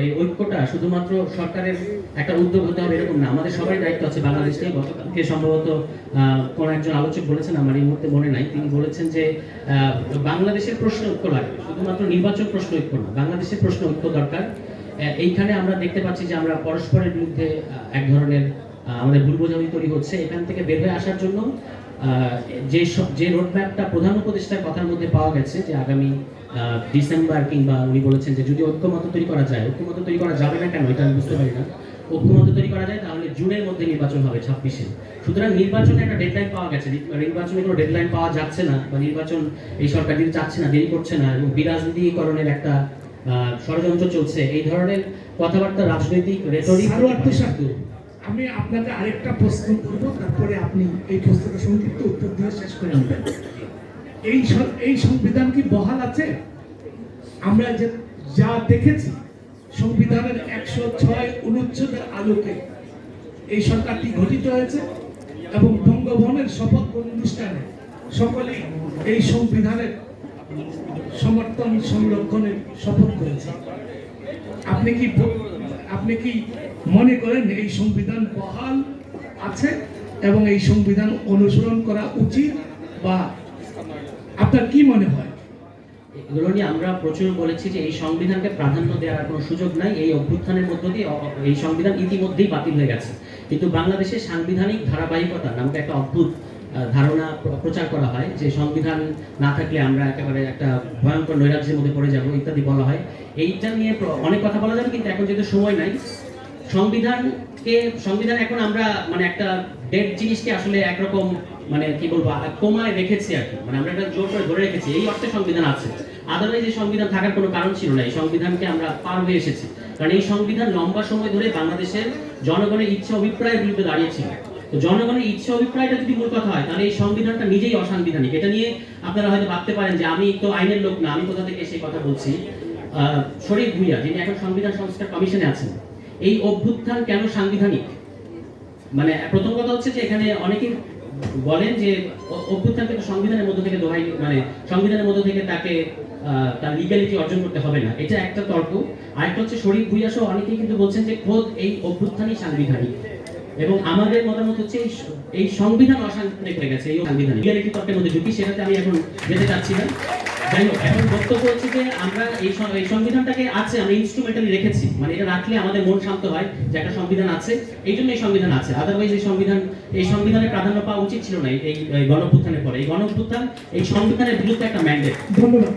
এই ঐক্যটা শুধুমাত্র সরকারের একটা উদ্যোগ হতে হবে এরকম না, আমাদের সবারই দায়িত্ব আছে। বাংলাদেশ নিয়ে গতকালকে সম্ভবত কোন একজন আলোচক বলেছেন, আমার এই মুহূর্তে মনে নাই, তিনি বলেছেন যে বাংলাদেশের প্রশ্ন ঐক্য লাগবে, শুধুমাত্র নির্বাচন প্রশ্ন ঐক্য না, বাংলাদেশের প্রশ্ন ঐক্য দরকার। এইখানে আমরা দেখতে পাচ্ছি যে আমরা পরস্পরের বিরুদ্ধে এক ধরনের আমাদের ভুল বোঝাবুঝি তৈরি হচ্ছে। এখান থেকে বের হয়ে আসার জন্য যে রোডম্যাপটা প্রধান উপদেষ্টার কথার মধ্যে পাওয়া গেছে যে আগামী ডিসেম্বর কিংবা উনি বলেছেন যে যদি ঐক্যমত তৈরি করা যায়, ঐক্যমত তৈরি করা যাবে না কেন এটা আমি বুঝতে পারি না, ঐক্যমত তৈরি করা যায় তাহলে জুনের মধ্যে নির্বাচন হবে 26-এ। সুতরাং নির্বাচনে একটা ডেডলাইন পাওয়া গেছে, নির্বাচনে কোনো ডেডলাইন পাওয়া যাচ্ছে না, বা নির্বাচন এই সরকার দিতে চাচ্ছে না, দেরি করছে না, এবং বিরাজনীতিকরণের একটা ষড়যন্ত্র চলছে। এই ধরনের কথাবার্তা রাজনৈতিক রেটরিক। আমি আপনাকে আরেকটা প্রশ্ন করব, তারপরে আপনি এই প্রশ্নটা সংক্ষিপ্ত উত্তর দিয়ে শেষ করে নেবেন। এই সংবিধান কি বহাল আছে? আমরা যা দেখেছি সংবিধানের 106 অনুচ্ছেদের আলোকে এই সরকারটি গঠিত হয়েছে এবং বঙ্গভবনের শপথ অনুষ্ঠানে সকলেই এই সংবিধানের সমর্থন সংরক্ষণের শপথ করেছে। আপনি কি মনে করেন এই সংবিধান বহাল আছে এবং এই সংবিধান অনুসরণ করা উচিত, বা আপনার কি মনে হয়? এগুলো নিয়ে আমরা প্রচুর বলেছি যে এই সংবিধানকে প্রাধান্য দেওয়ার কোনো সুযোগ নাই। এই অভ্যুত্থানের মধ্য দিয়ে এই সংবিধান ইতিমধ্যেই বাতিল হয়ে গেছে, কিন্তু বাংলাদেশের সাংবিধানিক ধারাবাহিকতা নামক একটা অদ্ভুত ধারণা প্রচার করা হয় যে সংবিধান না থাকলে আমরা একেবারে একটা ভয়ঙ্কর নৈরাজ্যের মধ্যে পড়ে যাব ইত্যাদি বলা হয়। এইটা নিয়ে অনেক কথা বলা যাবে, কিন্তু এখন যেহেতু সময় নাই, সংবিধান এখন আমরা মানে একটা ডেড জিনিসকে আসলে একরকম মানে কি বলবো কমায় রেখেছি আর কি, মানে আমরা একটা জোর করে ধরে রেখেছি, এই অর্থে সংবিধান আছে। আদারওয়াইজ এই সংবিধান থাকার কোনো কারণ ছিল না। এই সংবিধানকে আমরা পার হয়ে এসেছি, কারণ এই সংবিধান লম্বা সময় ধরে বাংলাদেশের জনগণের ইচ্ছা অভিপ্রায়ের বিরুদ্ধে দাঁড়িয়েছিল। তো জনগণের ইচ্ছা অভিপ্রায়টা যদি মূল কথা হয়, তাহলে এই সংবিধানটা নিজেই অসাংবিধানিক। এটা নিয়ে আপনারা হয়তো ভাবতে পারেন যে আমি তো আইনের লোক না, আমি কোথা থেকে সেই কথা বলছি। শরীফ ভূঁইয়া, যিনি এখন সংবিধান সংস্কার কমিশনে আছেন, এই অভ্যুত্থান কেন সাংবিধানিক? মানে প্রথম কথা হচ্ছে যে এখানে অনেকেই বলেন যে অভ্যুত্থানকে সংবিধানের মধ্য থেকে দোহাই, মানে সংবিধানের মধ্য থেকে তাকে তার লিগ্যালিটি অর্জন করতে হবে না, এটা একটা তর্ক। আরেকটা হচ্ছে শরীফ ভূঁইয়া সহ অনেকেই কিন্তু বলছেন যে খোদ এই অভ্যুত্থানই সাংবিধানিক, এবং আমাদের মতামত হচ্ছে এই সংবিধান অসাংবিধানিক হয়ে গেছে। এই সাংবিধানিক লিগ্যালিটি তর্কের মধ্যে ঢুকি, সেটাতে আমি এখন যেতে চাচ্ছি না। যাই হোক, এখন বক্তব্য হচ্ছে যে আমরা এই সংবিধানটাকে আছে, আমরা ইনস্ট্রুমেন্টালি রেখেছি, মানে এটা রাখলে আমাদের মন শান্ত হয় যে একটা সংবিধান আছে, এই জন্য এই সংবিধান আছে। আদারওয়াইজ এই সংবিধানের প্রাধান্য পাওয়া উচিত ছিল না এই গণঅভ্যুত্থানের পরে। এই গণঅভ্যুত্থান এই সংবিধানের বিরুদ্ধে একটা ম্যান্ডেট। ধন্যবাদ।